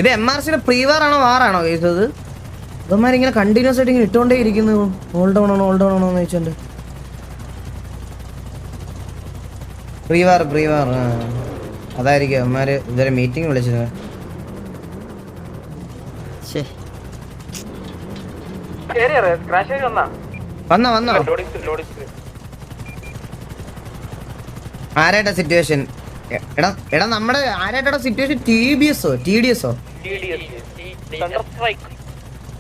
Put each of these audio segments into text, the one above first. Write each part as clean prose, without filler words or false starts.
ഇത് MRC പ്രീവാറാണോ വാറാണോ കേസത്? ഇവന്മാരിങ്ങനെ continuous ആയിട്ട് ഇങ്ങനെ ഇട്ടുകൊണ്ടേ ഇരിക്കുന്നു. ഹോൾഡ് ഡൗൺ ആണോ എന്ന് ചോദിച്ചോണ്ട് പ്രീവാർ അതായിരിക്കും അവന്മാര് ഇതുവരെ മീറ്റിംഗ് വിളിച്ചത്. വന്നോ ആരായിട്ടാ സിറ്റുവേഷൻ? എടാ നമ്മുടെ ആരായിട്ടാ situation? TDS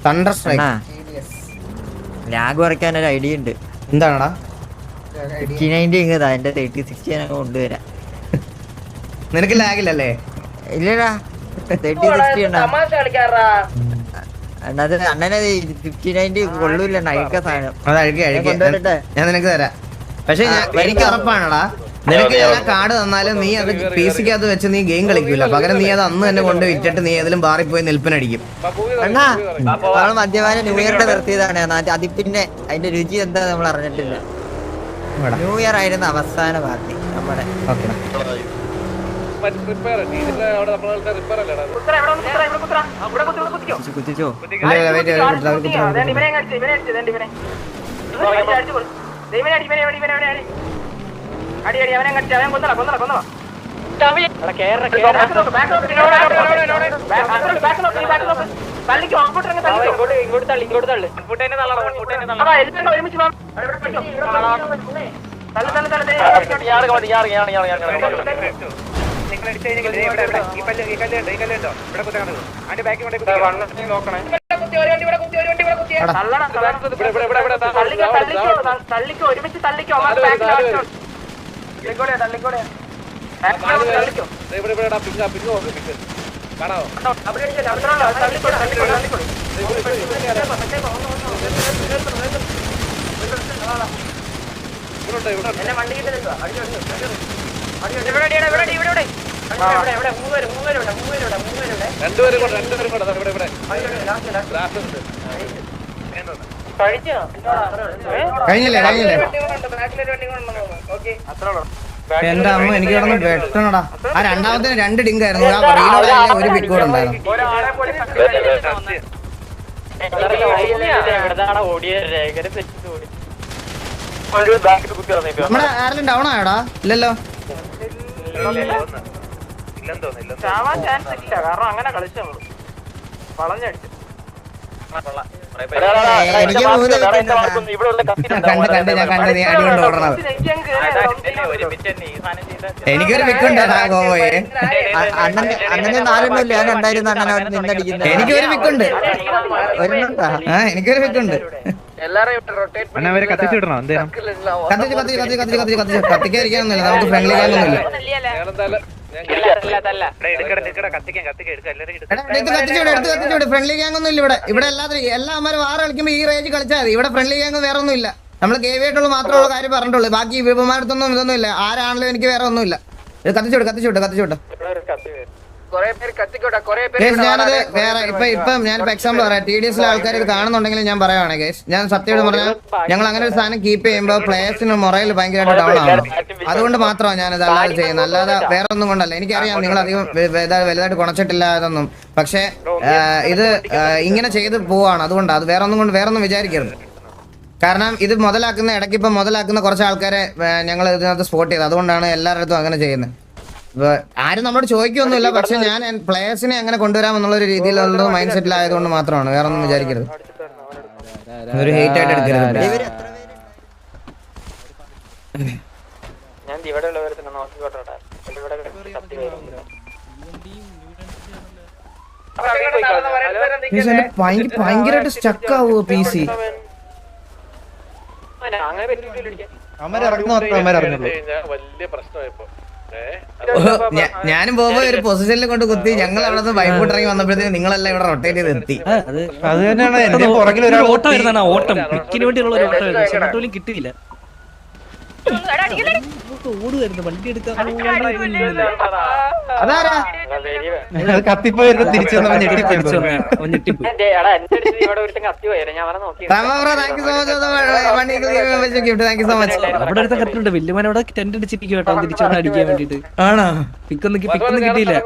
thunder strike lag കുറയ്ക്കാൻ ഒരു ഐഡിയ ഉണ്ട്. എന്താണടാ? 59 എന്റെ 3060 കൊണ്ടുവരാം. നിനക്ക് ലാഗില്ലല്ലേ? ഇല്ലടാ 3060 അണ്ണനെ 59 കൊള്ളൂല്ല. അയക്ക സാധനം ഞാൻ നിനക്ക് തരാം. പക്ഷെ എനിക്ക് ഉറപ്പാണടാ, നിനക്ക് ഞാൻ കാർഡ് തന്നാലും നീ അത് PC-ക്കകത്ത് വെച്ച് നീ ഗെയിം കളിക്കൂല. പകരം നീ അത് അന്ന് തന്നെ കൊണ്ട് വിറ്റിട്ട് നീ ഏതെങ്കിലും ബാറിൽ പോയി നിൽപ്പനടിക്കും. അണ്ണാ മദ്യപാന ന്യൂ ഇയറിന്റെ നിർത്തിയതാണ്. അത് പിന്നെ അതിന്റെ രുചി എന്താ നമ്മൾ അറിഞ്ഞിട്ടില്ല. ന്യൂ ഇയർ ആയിരുന്നു അവസാന പാർട്ടി നമ്മുടെ. കുത്തിച്ചോ കഴിഞ്ഞില്ലേ? എന്റെ അമ്മ എനിക്ക് കിടന്ന് വെട്ടണടാ. ആ രണ്ടാമത്തിന് 2 ഡിങ്കായിരുന്നു. ഒരു പിക്ക് കൂടെ ഉണ്ടായിരുന്നു. നമ്മുടെ ആരെങ്കിലും ഡൗൺ ആയോടാ? ഇല്ലല്ലോ. എനിക്കൊരു വിക്കുണ്ട്. അണ്ണന് 4 ഞാൻ കണ്ടായിരുന്നു. അണ്ണൻ നിന്നടിക്കുന്നത്. എനിക്കൊരു വിക്കുണ്ട്. എനിക്കൊരു വിക്കുണ്ട്. കത്തിക്കാതിരിക്കാനൊന്നുമില്ല. നമുക്ക് ഫ്രണ്ട്ലി കാനൊന്നുമില്ല. ഫ്രണ്ട്ലി ഗ്യാങ് ഒന്നും ഇല്ല ഇവിടെ. ഇവിടെ എല്ലാ അമ്മമാരും വാറ കളിക്കുമ്പോ ഈ റേഞ്ച് കളിച്ചാൽ മതി. ഇവിടെ ഫ്രണ്ട്ലി ഗ്യാങ് വേറെ ഒന്നും ഇല്ല. നമ്മള് ഗേവിയായിട്ടുള്ള മാത്രമുള്ള കാര്യം പറഞ്ഞിട്ടുള്ളൂ. ബാക്കി വിഭവമാരത്തൊന്നും ഇതൊന്നും ഇല്ല. ആരാണെങ്കിലും എനിക്ക് വേറെ ഒന്നും ഇല്ല. കത്തിച്ചോട്ടെ. ഞാനത് വേറെ ഇപ്പം ഞാനിപ്പോ എക്സാമ്പിൾ പറയാം. TDS-ലെ ആൾക്കാർ ഇത് കാണുന്നുണ്ടെങ്കിൽ ഞാൻ പറയുവാണ് ഗൈസ്, ഞാൻ സത്യമായിട്ട് പറഞ്ഞാൽ ഞങ്ങൾ അങ്ങനെ ഒരു സാധനം കീപ്പ് ചെയ്യുമ്പോൾ പ്ലേയേഴ്സിന് മൊറയിൽ ഭയങ്കരമായിട്ട് ഡൗൺ ആവണം. അതുകൊണ്ട് മാത്രമാണ് ഞാനിത് അല്ലാതെ ചെയ്യുന്നത്. അല്ലാതെ വേറെ ഒന്നും കൊണ്ടല്ല. എനിക്കറിയാം നിങ്ങൾ അധികം വലുതായിട്ട് കുണച്ചിട്ടില്ല അതൊന്നും. പക്ഷെ ഇത് ഇങ്ങനെ ചെയ്ത് പോവാണ്. അതുകൊണ്ടാണ്. അത് വേറെ ഒന്നും വിചാരിക്കരുത്. കാരണം ഇത് ഇടയ്ക്ക് ഇപ്പം മുതലാക്കുന്ന കുറച്ച് ആൾക്കാരെ ഞങ്ങൾ ഇതിനകത്ത് സ്പോട്ട് ചെയ്ത്. അതുകൊണ്ടാണ് എല്ലാവരുടെ അടുത്തും അങ്ങനെ ചെയ്യുന്നത്. ആരും നമ്മളോട് ചോദിക്കൊന്നുമില്ല. പക്ഷെ ഞാൻ പ്ലേയേഴ്സിനെ അങ്ങനെ കൊണ്ടുവരാമെന്നുള്ളൊരു രീതിയിലുള്ള മൈൻഡ് സെറ്റിലായതുകൊണ്ട് മാത്രമാണ്. വേറെ ഒന്നും വിചാരിക്കരുത്. ഒരു ഹേറ്റ് ആയിട്ട് എടുക്കരുത്. ഭയങ്കരമായിട്ട് സ്റ്റക്ക് ആവുമോ PC? ഞാനും പോകുമ്പോ ഒരു പൊസിഷനിൽ കൊണ്ട് കുത്തി. ഞങ്ങൾ അവിടെ നിന്ന് ബൈക്കോട്ട് ഇറങ്ങി വന്നപ്പോഴത്തേക്ക് നിങ്ങളെല്ലാം ഇവിടെ റൊട്ടേറ്റ് ചെയ്ത് എത്തി. അത് തന്നെയാണ് ഓട്ടം കിട്ടിയില്ല. ഓടുമായിരുന്നു വണ്ടി എടുക്കാൻ. അതാരാ അത് കത്തിപ്പോയി തിരിച്ചു വന്നപ്പോ ഞെട്ടിപ്പോയി bro thank you so much gift thank you so much അവിടെ അടുത്ത കറക്റ്റ് വല്യമാനോടെ ടെന്റ് അടിച്ചിരിക്കും കേട്ടോ തിരിച്ചു അടിക്കാൻ വേണ്ടിട്ട് ആണോ പിക്കൊന്നും കിട്ടിയില്ല